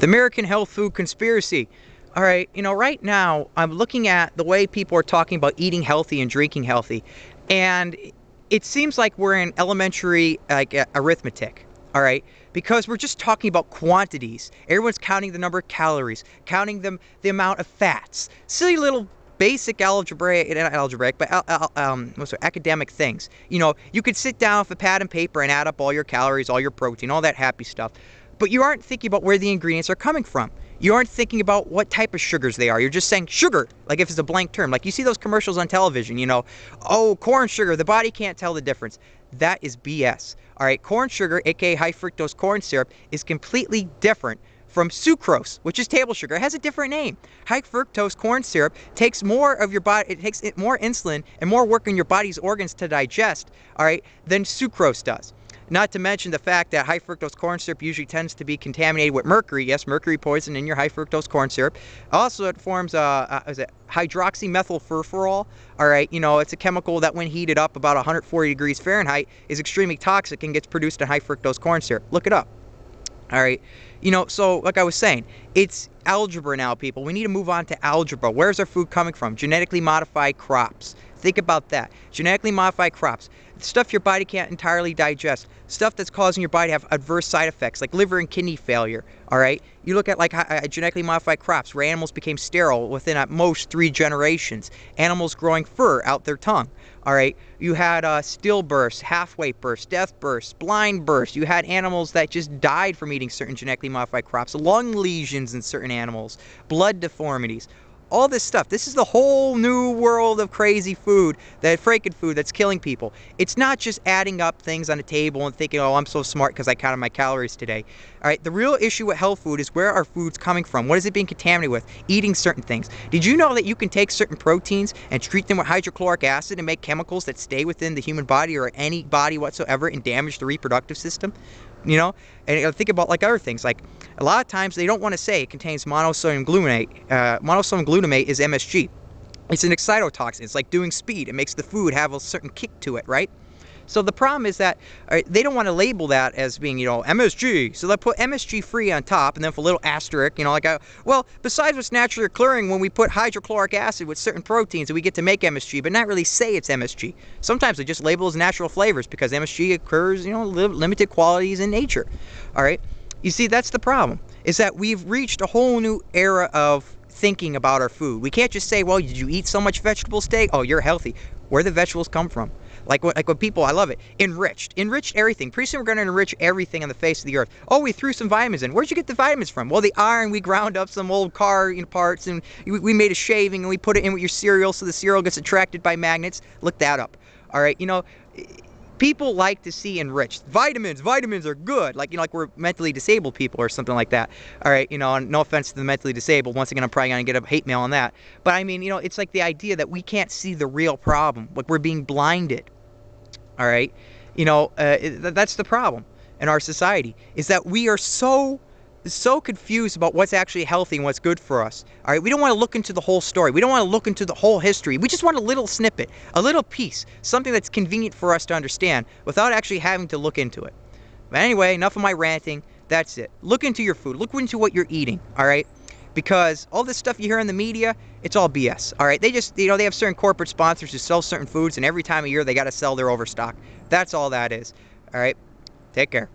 The American health food conspiracy. All right, right now I'm looking at the way people are talking about eating healthy and drinking healthy, and it seems like we're in elementary arithmetic. All right, because we're just talking about quantities. Everyone's counting the number of calories, counting the amount of fats. Silly little basic academic things. You could sit down with a pad and paper and add up all your calories, all your protein, all that happy stuff. But you aren't thinking about where the ingredients are coming from. You aren't thinking about what type of sugars they are. You're just saying sugar, like if it's a blank term. Like you see those commercials on television, oh, corn sugar, the body can't tell the difference. That is BS. All right, corn sugar, aka high fructose corn syrup, is completely different from sucrose, which is table sugar. It has a different name. High fructose corn syrup takes more of your body, it takes more insulin and more work in your body's organs to digest, all right, than sucrose does. Not to mention the fact that high fructose corn syrup usually tends to be contaminated with mercury. Yes, mercury poison in your high fructose corn syrup. Also, it forms hydroxymethylfurfural. All right, it's a chemical that when heated up about 140 degrees Fahrenheit is extremely toxic and gets produced in high fructose corn syrup. Look it up. All right, so like I was saying, it's algebra now, people. We need to move on to algebra. Where's our food coming from? Genetically modified crops. Think about that. Genetically modified crops. Stuff your body can't entirely digest. Stuff that's causing your body to have adverse side effects like liver and kidney failure. All right. You look at genetically modified crops where animals became sterile within at most 3 generations. Animals growing fur out their tongue. All right. You had stillbirths, half-weight births, death births, blind births. You had animals that just died from eating certain genetically modified crops. Lung lesions in certain animals. Blood deformities. All this stuff. This is the whole new world of crazy food, that frankenfood that's killing people. It's not just adding up things on a table and thinking, oh, I'm so smart because I counted my calories today. All right, the real issue with health food is where our food's coming from. What is it being contaminated with? Eating certain things. Did you know that you can take certain proteins and treat them with hydrochloric acid and make chemicals that stay within the human body or any body whatsoever and damage the reproductive system? And think about like other things. Like a lot of times they don't want to say it contains monosodium glutamate. Monosodium glutamate is MSG. It's an excitotoxin. It's like doing speed. It makes the food have a certain kick to it, right? So the problem is that they don't want to label that as being, MSG. So they put MSG free on top, and then for a little asterisk, well, besides what's naturally occurring when we put hydrochloric acid with certain proteins, we get to make MSG, but not really say it's MSG. Sometimes they just label as natural flavors because MSG occurs, limited qualities in nature. All right. You see, that's the problem, is that we've reached a whole new era of thinking about our food. We can't just say, well, did you eat so much vegetables today? Oh, you're healthy. Where do the vegetables come from? Like what people, I love it. Enriched everything. Pretty soon we're going to enrich everything on the face of the earth. Oh, we threw some vitamins in. Where'd you get the vitamins from? Well, the iron, we ground up some old car parts and we made a shaving and we put it in with your cereal so the cereal gets attracted by magnets. Look that up. All right, people like to see enriched. Vitamins are good. Like we're mentally disabled people or something like that. All right, and no offense to the mentally disabled. Once again, I'm probably going to get a hate mail on that. But I mean, it's like the idea that we can't see the real problem. Like we're being blinded. All right, that's the problem in our society, is that we are so confused about what's actually healthy and what's good for us. All right, we don't want to look into the whole story. We don't want to look into the whole history. We just want a little snippet, a little piece, something that's convenient for us to understand without actually having to look into it. But anyway, enough of my ranting. That's it. Look into your food. Look into what you're eating. All right. Because all this stuff you hear in the media, it's all BS. All right, they just, they have certain corporate sponsors who sell certain foods, and every time of year they got to sell their overstock. That's all that is. All right, take care.